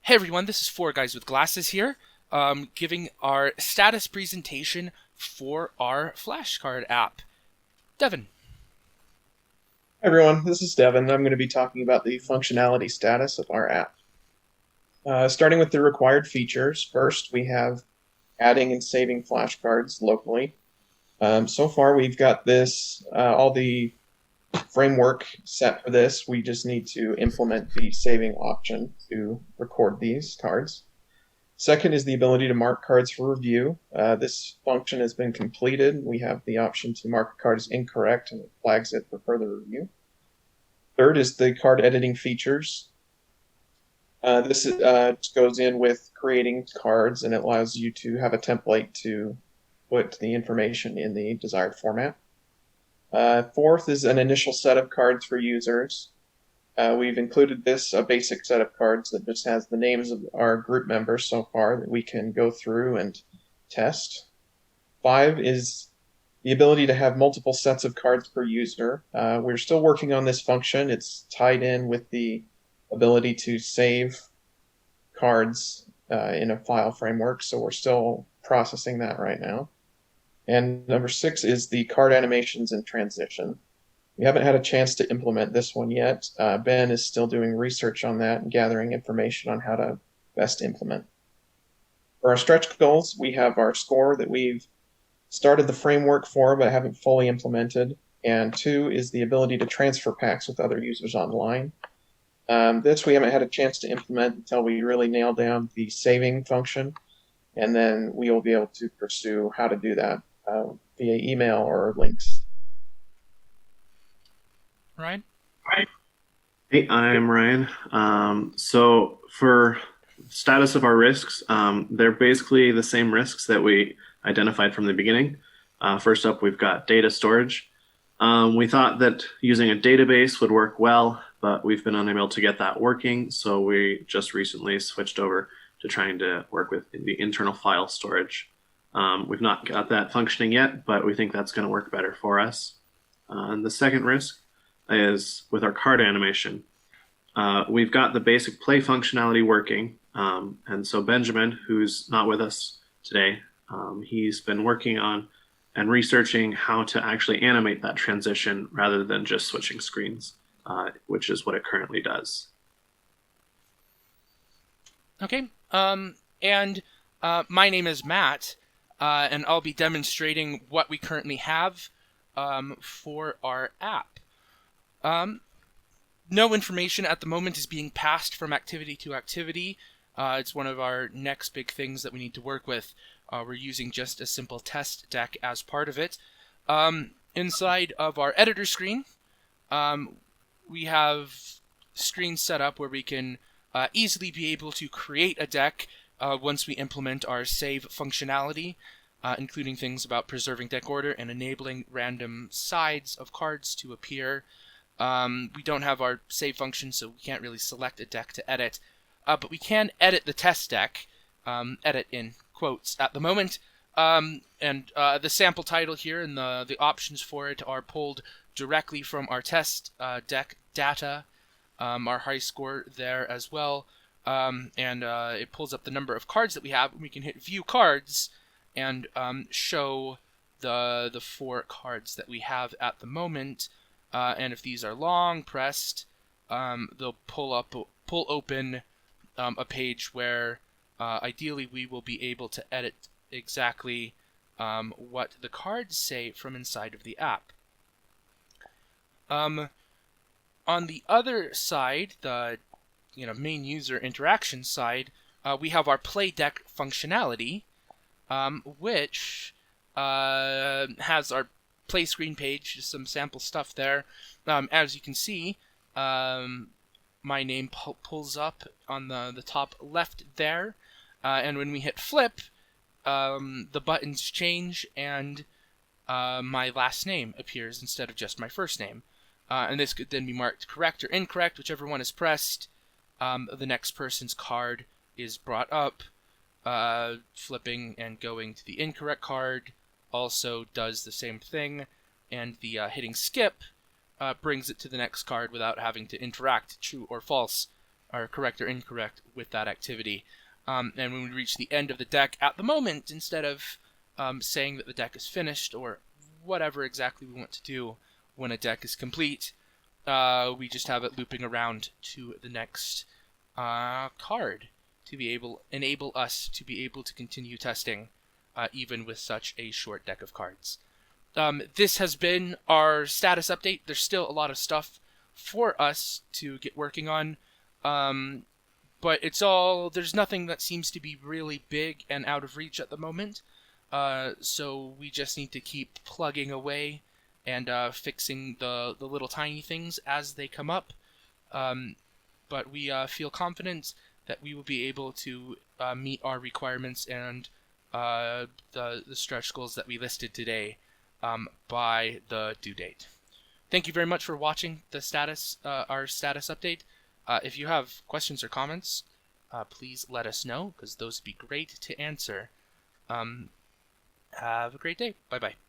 Hey everyone, this is Four Guys with Glasses here, giving our status presentation for our flashcard app. Devin. Hi everyone, this is Devin. I'm going to be talking about the functionality status of our app. Starting with the required features, first we have adding and saving flashcards locally. So far we've got this, all the framework set for this. We just need to implement the saving option to record these cards. Second is the ability to mark cards for review. This function has been completed. We have the option to mark a card as incorrect and it flags it for further review. Third is the card editing features. This goes in with creating cards and it allows you to have a template to put the information in the desired format. Fourth is an initial set of cards for users. We've included a basic set of cards that just has the names of our group members so far that we can go through and test. Five is the ability to have multiple sets of cards per user. We're still working on this function. It's tied in with the ability to save cards in a file framework, so we're still processing that right now. And number six is the card animations and transition. We haven't had a chance to implement this one yet. Ben is still doing research on that and gathering information on how to best implement. For our stretch goals, we have our score that we've started the framework for but haven't fully implemented. And two is the ability to transfer packs with other users online. This we haven't had a chance to implement until we really nail down the saving function, and then we will be able to pursue how to do that via email or links. Ryan? Hey, I'm Ryan. So for status of our risks, they're basically the same risks that we identified from the beginning. First up, we've got data storage. We thought that using a database would work well, but we've been unable to get that working. So we just recently switched over to trying to work with the internal file storage. We've not got that functioning yet, but we think that's going to work better for us. And the second risk is with our card animation. We've got the basic play functionality working. And so Benjamin, who's not with us today, he's been working on and researching how to actually animate that transition rather than just switching screens, which is what it currently does. Okay. And my name is Matt, and I'll be demonstrating what we currently have for our app. No information at the moment is being passed from activity to activity. It's one of our next big things that we need to work with. We're using just a simple test deck as part of it. Inside of our editor screen, we have screens set up where we can easily be able to create a deck once we implement our save functionality, including things about preserving deck order and enabling random sides of cards to appear. We don't have our save function, so we can't really select a deck to edit, but we can edit the test deck, edit in quotes at the moment, and the sample title here and the options for it are pulled directly from our test deck data, our high score there as well, and it pulls up the number of cards that we have. We can hit view cards and show the 4 cards that we have at the moment. And if these are long pressed, they'll pull open a page where ideally we will be able to edit exactly what the cards say from inside of the app. On the other side, the main user interaction side, we have our play deck functionality, which has our play screen page, just some sample stuff there. As you can see, my name pulls up on the top left there, and when we hit flip, the buttons change and my last name appears instead of just my first name. And this could then be marked correct or incorrect, whichever one is pressed. The next person's card is brought up, flipping and going to the incorrect card also does the same thing, and the hitting skip brings it to the next card without having to interact true or false are correct or incorrect with that activity. And when we reach the end of the deck, at the moment, instead of saying that the deck is finished or whatever exactly we want to do when a deck is complete, we just have it looping around to the next card to enable us to be able to continue testing even with such a short deck of cards. This has been our status update. There's still a lot of stuff for us to get working on, but there's nothing that seems to be really big and out of reach at the moment, so we just need to keep plugging away and fixing the little tiny things as they come up, but we feel confident that we will be able to meet our requirements and the stretch goals that we listed today by the due date. Thank you very much for watching our status update. If you have questions or comments, please let us know, because those would be great to answer. Have a great day. Bye-bye.